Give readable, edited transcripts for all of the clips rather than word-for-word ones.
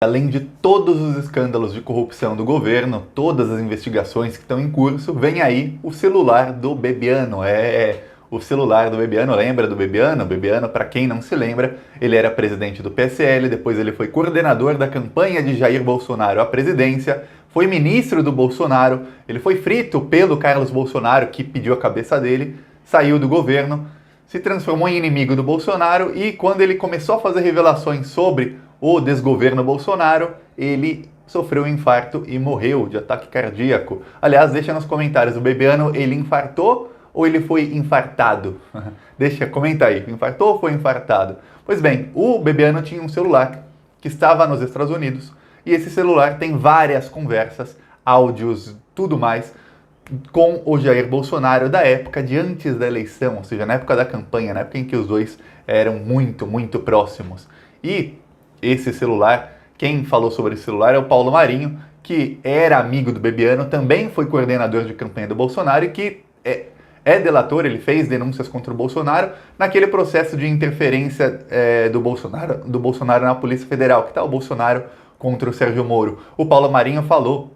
Além de todos os escândalos de corrupção do governo, todas as investigações que estão em curso, vem aí o celular do Bebiano. O celular do Bebiano, lembra do Bebiano? O Bebiano, para quem não se lembra, ele era presidente do PSL, depois ele foi coordenador da campanha de Jair Bolsonaro à presidência, foi ministro do Bolsonaro, ele foi frito pelo Carlos Bolsonaro, que pediu a cabeça dele, saiu do governo, se transformou em inimigo do Bolsonaro e quando ele começou a fazer revelações sobre o desgoverno Bolsonaro, ele sofreu um infarto e morreu de ataque cardíaco. Aliás, deixa nos comentários, o Bebiano, ele infartou ou ele foi infartado? Comenta aí, infartou ou foi infartado? Pois bem, o Bebiano tinha um celular que estava nos Estados Unidos e esse celular tem várias conversas, áudios, tudo mais, com o Jair Bolsonaro da época de antes da eleição, ou seja, na época da campanha, na época em que os dois eram muito, muito próximos. E esse celular, quem falou sobre esse celular é o Paulo Marinho, que era amigo do Bebiano, também foi coordenador de campanha do Bolsonaro e que é delator, ele fez denúncias contra o Bolsonaro naquele processo de interferência do Bolsonaro na Polícia Federal, que está o Bolsonaro contra o Sérgio Moro. O Paulo Marinho falou,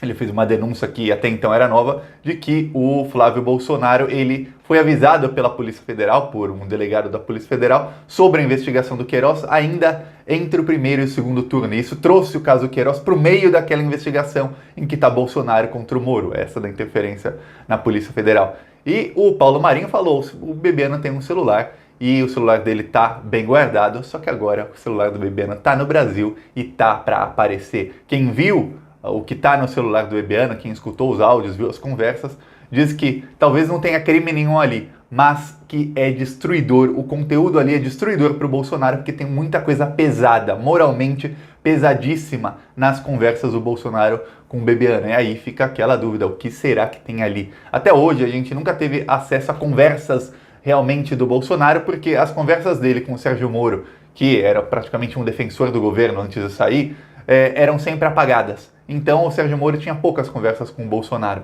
ele fez uma denúncia que até então era nova, de que o Flávio Bolsonaro ele foi avisado pela Polícia Federal, por um delegado da Polícia Federal, sobre a investigação do Queiroz, ainda entre o primeiro e o segundo turno. E isso trouxe o caso Queiroz para o meio daquela investigação em que está Bolsonaro contra o Moro, essa da interferência na Polícia Federal. E o Paulo Marinho falou, o Bebiano tem um celular, e o celular dele tá bem guardado, só que agora o celular do Bebiano tá no Brasil e tá para aparecer. Quem viu o que está no celular do Bebiano, quem escutou os áudios, viu as conversas, diz que talvez não tenha crime nenhum ali, mas que é destruidor, o conteúdo ali é destruidor para o Bolsonaro, porque tem muita coisa pesada, moralmente pesadíssima nas conversas do Bolsonaro com o Bebiano. E aí fica aquela dúvida, o que será que tem ali? Até hoje a gente nunca teve acesso a conversas realmente do Bolsonaro, porque as conversas dele com o Sérgio Moro, que era praticamente um defensor do governo antes de sair, eram sempre apagadas. Então o Sérgio Moro tinha poucas conversas com o Bolsonaro.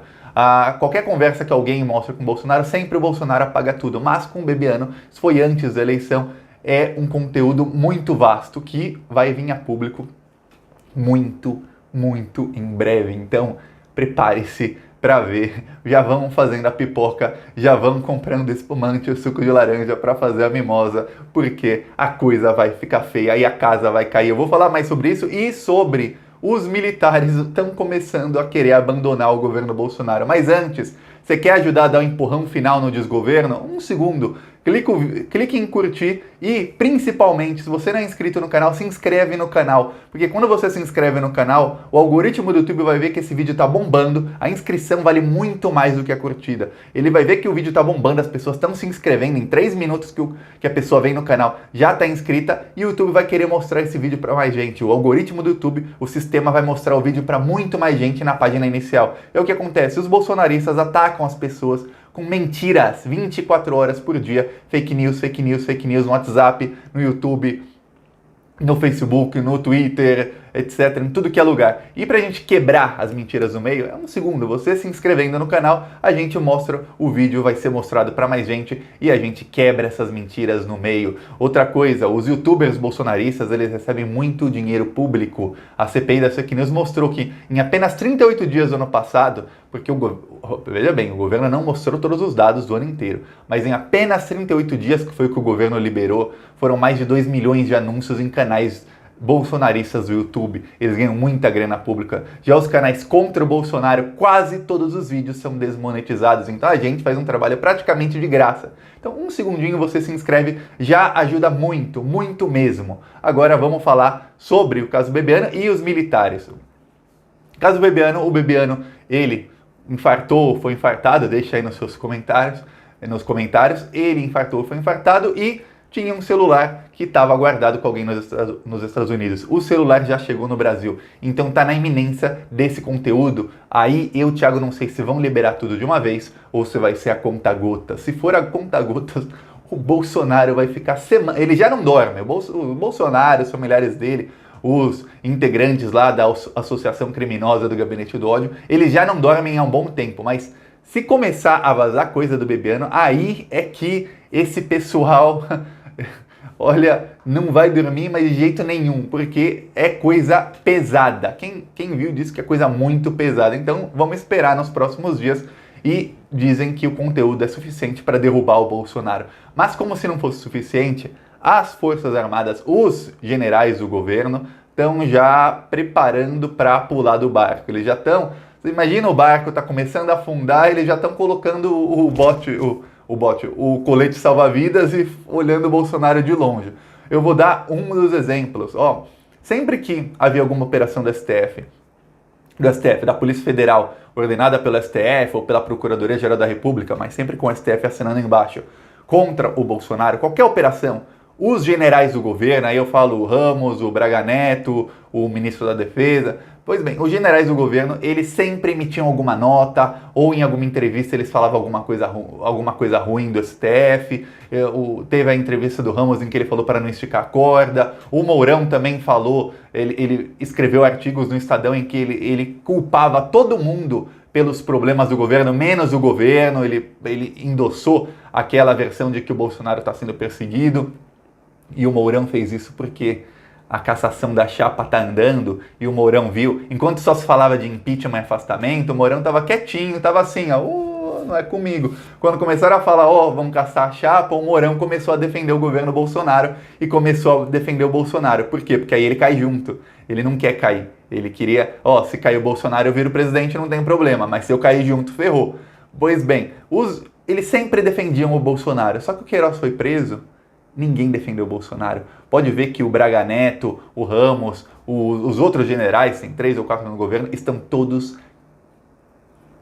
Qualquer conversa que alguém mostra com o Bolsonaro, sempre o Bolsonaro apaga tudo. Mas com o Bebiano, isso foi antes da eleição, é um conteúdo muito vasto que vai vir a público muito, muito em breve. Então prepare-se para ver, já vão fazendo a pipoca, já vão comprando espumante, o suco de laranja para fazer a mimosa, porque a coisa vai ficar feia e a casa vai cair. Eu vou falar mais sobre isso e sobre os militares estão começando a querer abandonar o governo Bolsonaro. Mas antes, você quer ajudar a dar um empurrão final no desgoverno? Um segundo, clique em curtir e, principalmente, se você não é inscrito no canal, se inscreve no canal. Porque quando você se inscreve no canal, o algoritmo do YouTube vai ver que esse vídeo está bombando, a inscrição vale muito mais do que a curtida. Ele vai ver que o vídeo está bombando, as pessoas estão se inscrevendo, em 3 minutos que a pessoa vem no canal já está inscrita e o YouTube vai querer mostrar esse vídeo para mais gente. O algoritmo do YouTube, o sistema vai mostrar o vídeo para muito mais gente na página inicial. É o que acontece, os bolsonaristas atacam as pessoas com mentiras 24 horas por dia, fake news, fake news, fake news no WhatsApp, no YouTube, no Facebook, no Twitter, etc, em tudo que é lugar. E pra gente quebrar as mentiras no meio, é um segundo, você se inscrevendo no canal, a gente mostra o vídeo, vai ser mostrado para mais gente e a gente quebra essas mentiras no meio. Outra coisa, os youtubers bolsonaristas, eles recebem muito dinheiro público. A CPI da fake news mostrou que em apenas 38 dias do ano passado, porque veja bem, o governo não mostrou todos os dados do ano inteiro, mas em apenas 38 dias, que foi o que o governo liberou, foram mais de 2 milhões de anúncios em canais bolsonaristas do YouTube. Eles ganham muita grana pública. Já os canais contra o Bolsonaro, quase todos os vídeos são desmonetizados. Então a gente faz um trabalho praticamente de graça. Então um segundinho você se inscreve, já ajuda muito, muito mesmo. Agora vamos falar sobre o caso Bebiano e os militares. Caso Bebiano, o Bebiano, ele infartou, foi infartado, deixa aí nos seus comentários, ele infartou, foi infartado e tinha um celular que estava guardado com alguém nos Estados Unidos. O celular já chegou no Brasil, então tá na iminência desse conteúdo. Aí eu, Thiago, não sei se vão liberar tudo de uma vez ou se vai ser a conta-gotas. Se for a conta-gotas, o Bolsonaro vai ficar semana. Ele já não dorme, o Bolsonaro, os familiares dele, os integrantes lá da Associação Criminosa do Gabinete do Ódio, eles já não dormem há um bom tempo, mas se começar a vazar coisa do Bebiano, aí é que esse pessoal olha, não vai dormir, mas de jeito nenhum, porque é coisa pesada. Quem viu disse que é coisa muito pesada. Então vamos esperar nos próximos dias. E dizem que o conteúdo é suficiente para derrubar o Bolsonaro. Mas como se não fosse suficiente, as Forças Armadas, os generais do governo, estão já preparando para pular do barco. Eles já estão... Você imagina o barco está começando a afundar, eles já estão colocando o colete salva-vidas e olhando o Bolsonaro de longe. Eu vou dar um dos exemplos. Sempre que havia alguma operação do STF, da Polícia Federal, ordenada pelo STF ou pela Procuradoria-Geral da República, mas sempre com o STF assinando embaixo, contra o Bolsonaro, qualquer operação, os generais do governo, aí eu falo o Ramos, o Braga Neto, o ministro da Defesa, pois bem, os generais do governo, eles sempre emitiam alguma nota, ou em alguma entrevista eles falavam alguma coisa ruim do STF, teve a entrevista do Ramos em que ele falou para não esticar a corda, o Mourão também falou, ele escreveu artigos no Estadão em que ele culpava todo mundo pelos problemas do governo, menos o governo, ele endossou aquela versão de que o Bolsonaro está sendo perseguido, e o Mourão fez isso porque a cassação da chapa tá andando e o Mourão viu. Enquanto só se falava de impeachment e afastamento, o Mourão tava quietinho, tava assim, não é comigo. Quando começaram a falar, vamos caçar a chapa, o Mourão começou a defender o governo Bolsonaro e começou a defender o Bolsonaro. Por quê? Porque aí ele cai junto. Ele não quer cair. Ele queria, se cair o Bolsonaro eu viro presidente, não tem problema, mas se eu cair junto, ferrou. Pois bem, eles sempre defendiam o Bolsonaro, só que o Queiroz foi preso. Ninguém defendeu o Bolsonaro. Pode ver que o Braga Neto, o Ramos, os outros generais, tem 3 ou 4 no governo, estão todos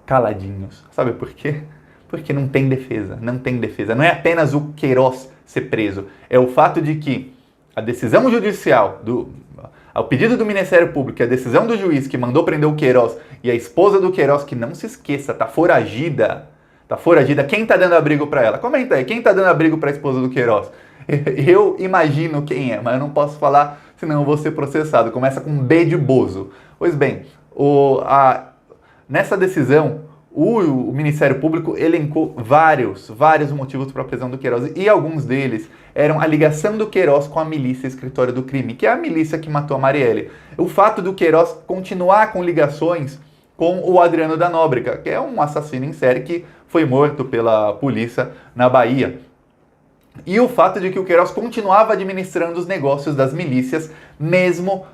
caladinhos. Sabe por quê? Porque não tem defesa, não tem defesa. Não é apenas o Queiroz ser preso, é o fato de que a decisão judicial, ao pedido do Ministério Público, a decisão do juiz que mandou prender o Queiroz e a esposa do Queiroz, que não se esqueça, tá foragida, quem tá dando abrigo para ela? Comenta aí, quem tá dando abrigo para a esposa do Queiroz? Eu imagino quem é, mas eu não posso falar, senão eu vou ser processado. Começa com B de Bozo. Pois bem, nessa decisão, o Ministério Público elencou vários motivos para a prisão do Queiroz, e alguns deles eram a ligação do Queiroz com a milícia Escritório do Crime, que é a milícia que matou a Marielle. O fato do Queiroz continuar com ligações com o Adriano da Nóbrega, que é um assassino em série que foi morto pela polícia na Bahia. E o fato de que o Queiroz continuava administrando os negócios das milícias, mesmo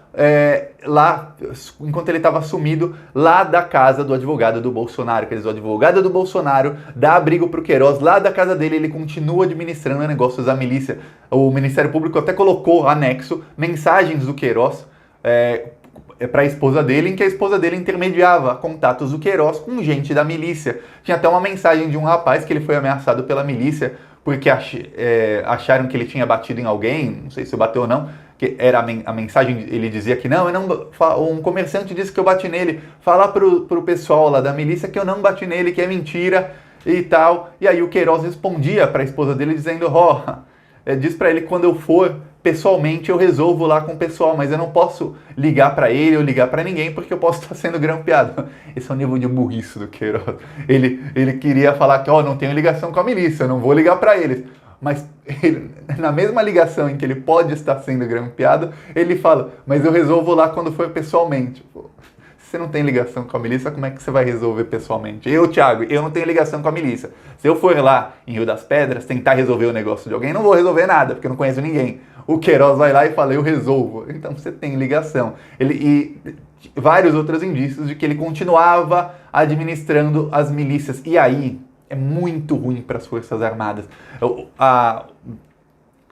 lá, enquanto ele estava sumido, lá da casa do advogado do Bolsonaro. Quer dizer, o advogado do Bolsonaro dá abrigo para o Queiroz, lá da casa dele, ele continua administrando negócios da milícia. O Ministério Público até colocou anexo mensagens do Queiroz para a esposa dele, em que a esposa dele intermediava contatos do Queiroz com gente da milícia. Tinha até uma mensagem de um rapaz que ele foi ameaçado pela milícia, porque acharam que ele tinha batido em alguém, não sei se bateu ou não, que era a mensagem, ele dizia que não, um comerciante disse que eu bati nele, fala pro pessoal lá da milícia que eu não bati nele, que é mentira e tal. E aí o Queiroz respondia para a esposa dele dizendo, diz para ele que quando eu for, pessoalmente eu resolvo lá com o pessoal, mas eu não posso ligar para ele ou ligar para ninguém porque eu posso estar sendo grampeado. Esse é o nível de burrice do Queiroz. Ele queria falar que não tenho ligação com a milícia, eu não vou ligar para eles. Mas na mesma ligação em que ele pode estar sendo grampeado, ele fala, mas eu resolvo lá quando for pessoalmente. Se você não tem ligação com a milícia, como é que você vai resolver pessoalmente? Thiago, eu não tenho ligação com a milícia. Se eu for lá em Rio das Pedras tentar resolver o negócio de alguém, não vou resolver nada, porque eu não conheço ninguém. O Queiroz vai lá e fala, eu resolvo. Então você tem ligação. E vários outros indícios de que ele continuava administrando as milícias. E aí é muito ruim para as Forças Armadas.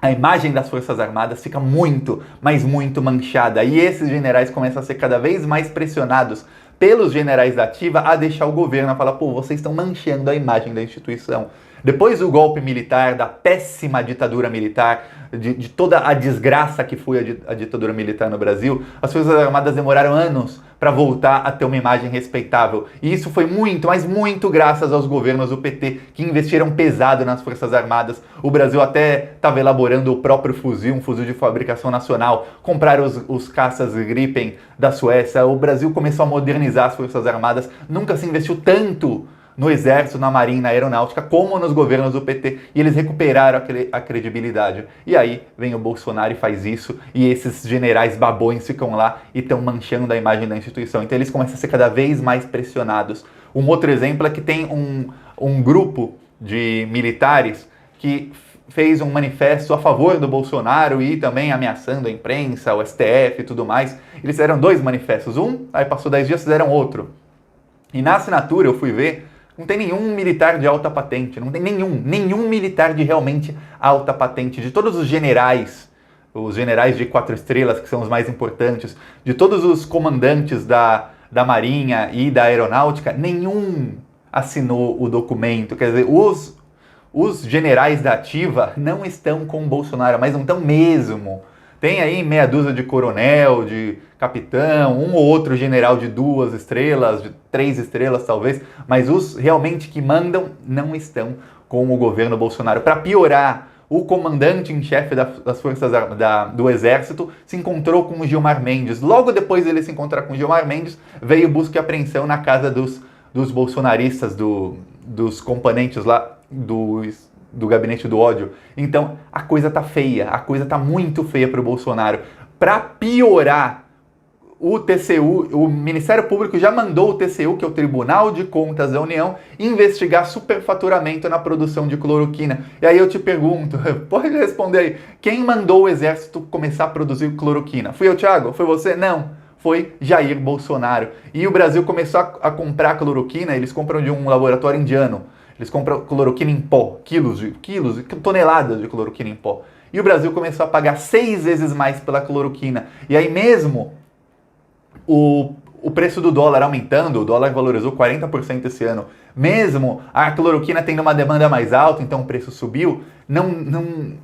A imagem das Forças Armadas fica muito, mas muito manchada. E esses generais começam a ser cada vez mais pressionados pelos generais da ativa a deixar o governo, a falar, vocês estão manchando a imagem da instituição. Depois do golpe militar, da péssima ditadura militar, de toda a desgraça que foi a ditadura militar no Brasil, as Forças Armadas demoraram anos para voltar a ter uma imagem respeitável. E isso foi muito, mas muito graças aos governos do PT, que investiram pesado nas Forças Armadas. O Brasil até estava elaborando o próprio fuzil, um fuzil de fabricação nacional, compraram os caças Gripen da Suécia. O Brasil começou a modernizar as Forças Armadas, nunca se investiu tanto no Exército, na Marinha, na Aeronáutica, como nos governos do PT, e eles recuperaram a credibilidade. E aí vem o Bolsonaro e faz isso, e esses generais babões ficam lá e estão manchando a imagem da instituição. Então eles começam a ser cada vez mais pressionados. Um outro exemplo é que tem um grupo de militares que fez um manifesto a favor do Bolsonaro e também ameaçando a imprensa, o STF e tudo mais. Eles fizeram 2 manifestos. Aí passou 10 dias, fizeram outro. E na assinatura eu fui ver, não tem nenhum militar de alta patente, não tem nenhum militar de realmente alta patente. De todos os generais de 4 estrelas, que são os mais importantes, de todos os comandantes da Marinha e da Aeronáutica, nenhum assinou o documento. Quer dizer, os generais da ativa não estão com o Bolsonaro, mas não estão mesmo. Tem aí meia dúzia de coronel, de capitão, um ou outro general de 2 estrelas, de 3 estrelas talvez, mas os realmente que mandam não estão com o governo Bolsonaro. Para piorar, o comandante em chefe das forças do Exército se encontrou com o Gilmar Mendes. Logo depois dele se encontrar com o Gilmar Mendes, veio busca e apreensão na casa dos bolsonaristas, dos componentes lá do gabinete do ódio. Então a coisa tá feia, a coisa tá muito feia para o Bolsonaro. Para piorar, o TCU, o Ministério Público já mandou o TCU, que é o Tribunal de Contas da União, investigar superfaturamento na produção de cloroquina. E aí eu te pergunto, pode responder aí, quem mandou o Exército começar a produzir cloroquina? Fui eu, Thiago? Foi você? Não. Foi Jair Bolsonaro. E o Brasil começou a comprar cloroquina, eles compram de um laboratório indiano. Eles compram cloroquina em pó, toneladas de cloroquina em pó. E o Brasil começou a pagar 6 vezes mais pela cloroquina. E aí mesmo o preço do dólar aumentando, o dólar valorizou 40% esse ano, mesmo a cloroquina tendo uma demanda mais alta, então o preço subiu,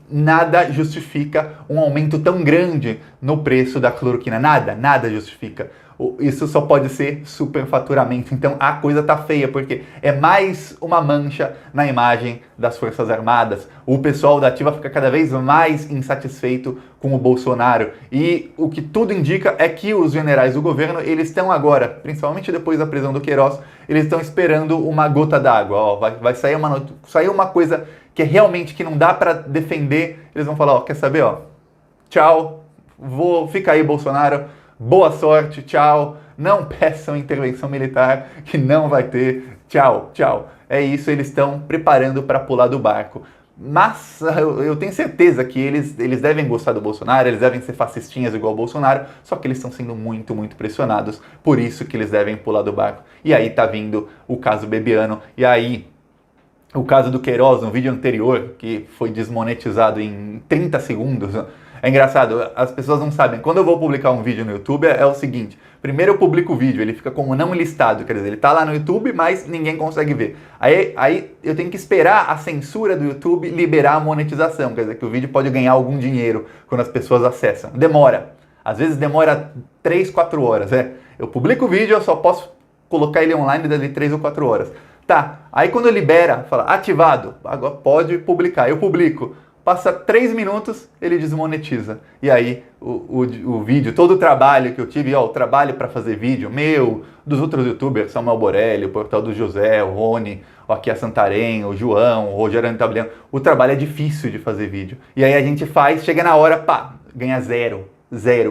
nada justifica um aumento tão grande no preço da cloroquina. Nada justifica. Isso só pode ser superfaturamento. Então a coisa tá feia, porque é mais uma mancha na imagem das Forças Armadas. O pessoal da ativa fica cada vez mais insatisfeito com o Bolsonaro. E o que tudo indica é que os generais do governo, eles estão agora, principalmente depois da prisão do Queiroz, eles estão esperando uma gota d'água. Vai sair uma coisa que é realmente que não dá para defender. Eles vão falar, quer saber, tchau, fica aí, Bolsonaro. Boa sorte, tchau. Não peçam intervenção militar, que não vai ter. Tchau. É isso, eles estão preparando para pular do barco. Mas eu tenho certeza que eles devem gostar do Bolsonaro, eles devem ser fascistinhas igual o Bolsonaro, só que eles estão sendo muito pressionados, por isso que eles devem pular do barco. E aí tá vindo o caso Bebiano, e aí o caso do Queiroz, no vídeo anterior, que foi desmonetizado em 30 segundos. É engraçado, as pessoas não sabem. Quando eu vou publicar um vídeo no YouTube, é o seguinte. Primeiro eu publico o vídeo, ele fica como não listado. Quer dizer, ele tá lá no YouTube, mas ninguém consegue ver. Aí eu tenho que esperar a censura do YouTube liberar a monetização. Quer dizer, que o vídeo pode ganhar algum dinheiro quando as pessoas acessam. Demora. Às vezes demora 3, 4 horas. Eu publico o vídeo, eu só posso colocar ele online dali 3 ou 4 horas. Tá, aí quando libera, fala ativado, agora pode publicar. Eu publico. Passa 3 minutos, ele desmonetiza. E aí o vídeo, todo o trabalho que eu tive, o trabalho para fazer vídeo, meu, dos outros youtubers, Samuel Borelli, o Portal do José, o Rony, aqui a Santarém, o João, o Rogério Antabliano, o trabalho é difícil de fazer vídeo. E aí a gente faz, chega na hora, ganha zero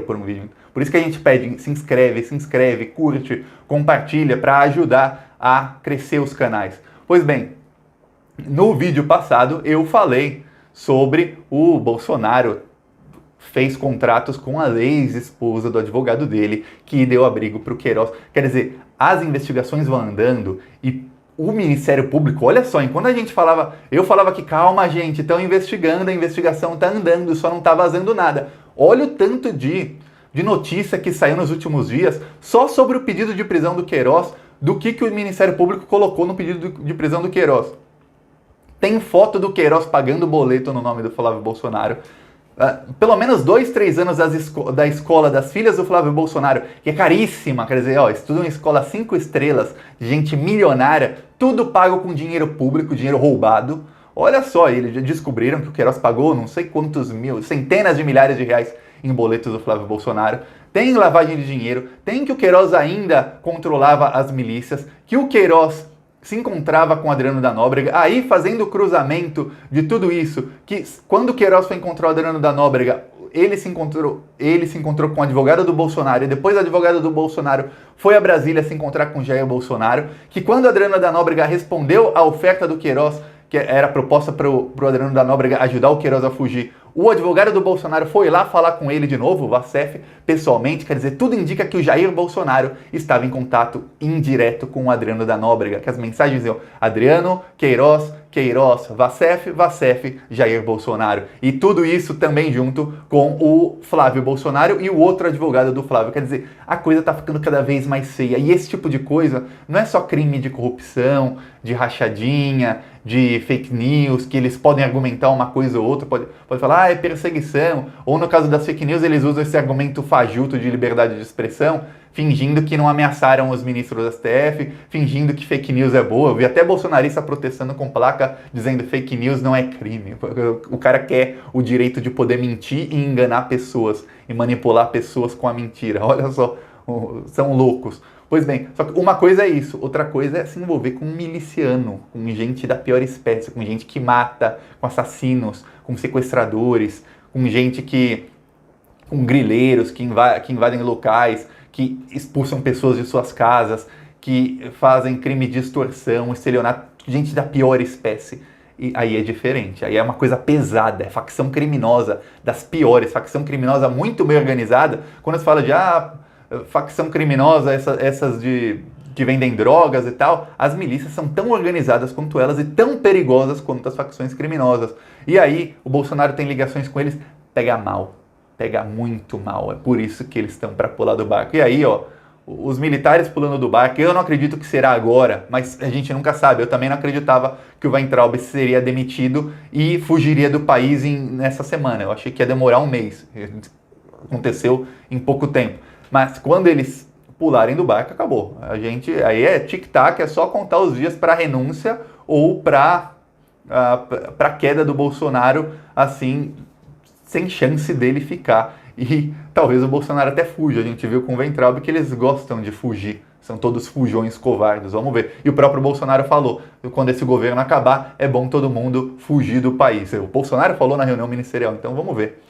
por um vídeo. Por isso que a gente pede, se inscreve, curte, compartilha para ajudar a crescer os canais. Pois bem, no vídeo passado eu falei sobre o Bolsonaro fez contratos com a ex-esposa do advogado dele, que deu abrigo para o Queiroz. Quer dizer, as investigações vão andando e o Ministério Público, olha só, enquanto eu falava que calma gente, estão investigando, a investigação está andando, só não está vazando nada. Olha o tanto de notícia que saiu nos últimos dias só sobre o pedido de prisão do Queiroz, do que o Ministério Público colocou no pedido de prisão do Queiroz. Tem foto do Queiroz pagando boleto no nome do Flávio Bolsonaro. Pelo menos 2, 3 anos da escola das filhas do Flávio Bolsonaro, que é caríssima, quer dizer, estudam em escola 5 estrelas, gente milionária, tudo pago com dinheiro público, dinheiro roubado. Olha só, eles já descobriram que o Queiroz pagou não sei quantos centenas de milhares de reais em boletos do Flávio Bolsonaro. Tem lavagem de dinheiro, tem que o Queiroz ainda controlava as milícias, que o Queiroz se encontrava com Adriano da Nóbrega, aí fazendo o cruzamento de tudo isso, que quando o Queiroz foi encontrar o Adriano da Nóbrega, ele se encontrou com o advogado do Bolsonaro, e depois o advogado do Bolsonaro foi a Brasília se encontrar com Jair Bolsonaro, que quando o Adriano da Nóbrega respondeu à oferta do Queiroz, que era proposta para o Adriano da Nóbrega ajudar o Queiroz a fugir, o advogado do Bolsonaro foi lá falar com ele de novo, o Vassef, pessoalmente, quer dizer, tudo indica que o Jair Bolsonaro estava em contato indireto com o Adriano da Nóbrega, que as mensagens diziam Adriano, Queiroz, Vassef, Jair Bolsonaro. E tudo isso também junto com o Flávio Bolsonaro e o outro advogado do Flávio. Quer dizer, a coisa está ficando cada vez mais feia. E esse tipo de coisa não é só crime de corrupção, de rachadinha, de fake news, que eles podem argumentar uma coisa ou outra, pode falar, é perseguição. Ou no caso das fake news, eles usam esse argumento fajuto de liberdade de expressão, fingindo que não ameaçaram os ministros da STF, fingindo que fake news é boa. Eu vi até bolsonarista protestando com placa dizendo fake news não é crime. O cara quer o direito de poder mentir e enganar pessoas e manipular pessoas com a mentira. Olha só, são loucos. Pois bem, só que uma coisa é isso, outra coisa é se envolver com um miliciano, com gente da pior espécie, com gente que mata, com assassinos, com sequestradores, com gente com grileiros que invadem locais, que expulsam pessoas de suas casas, que fazem crime de extorsão, estelionato, gente da pior espécie. E aí é diferente, aí é uma coisa pesada, é facção criminosa das piores, facção criminosa muito bem organizada. Quando se fala de facção criminosa, essas que vendem drogas e tal, as milícias são tão organizadas quanto elas e tão perigosas quanto as facções criminosas. E aí o Bolsonaro tem ligações com eles, pega mal. Pega muito mal, é por isso que eles estão para pular do barco. E aí, os militares pulando do barco, eu não acredito que será agora, mas a gente nunca sabe. Eu também não acreditava que o Weintraub seria demitido e fugiria do país nessa semana. Eu achei que ia demorar um mês. Aconteceu em pouco tempo. Mas quando eles pularem do barco, acabou. Aí é tic-tac, é só contar os dias para a renúncia ou para a queda do Bolsonaro, assim, sem chance dele ficar. E talvez o Bolsonaro até fuja. A gente viu com o Weintraub que eles gostam de fugir. São todos fujões covardes, vamos ver. E o próprio Bolsonaro falou, quando esse governo acabar, é bom todo mundo fugir do país. O Bolsonaro falou na reunião ministerial, então vamos ver.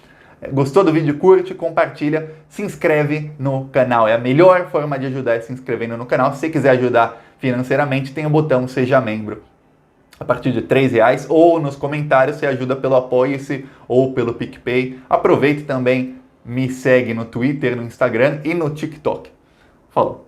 Gostou do vídeo? Curte, compartilha, se inscreve no canal. É a melhor forma de ajudar é se inscrevendo no canal. Se você quiser ajudar financeiramente, tem o botão Seja Membro. A partir de R$3, ou nos comentários você ajuda pelo Apoie-se ou pelo PicPay. Aproveite também, me segue no Twitter, no Instagram e no TikTok. Falou!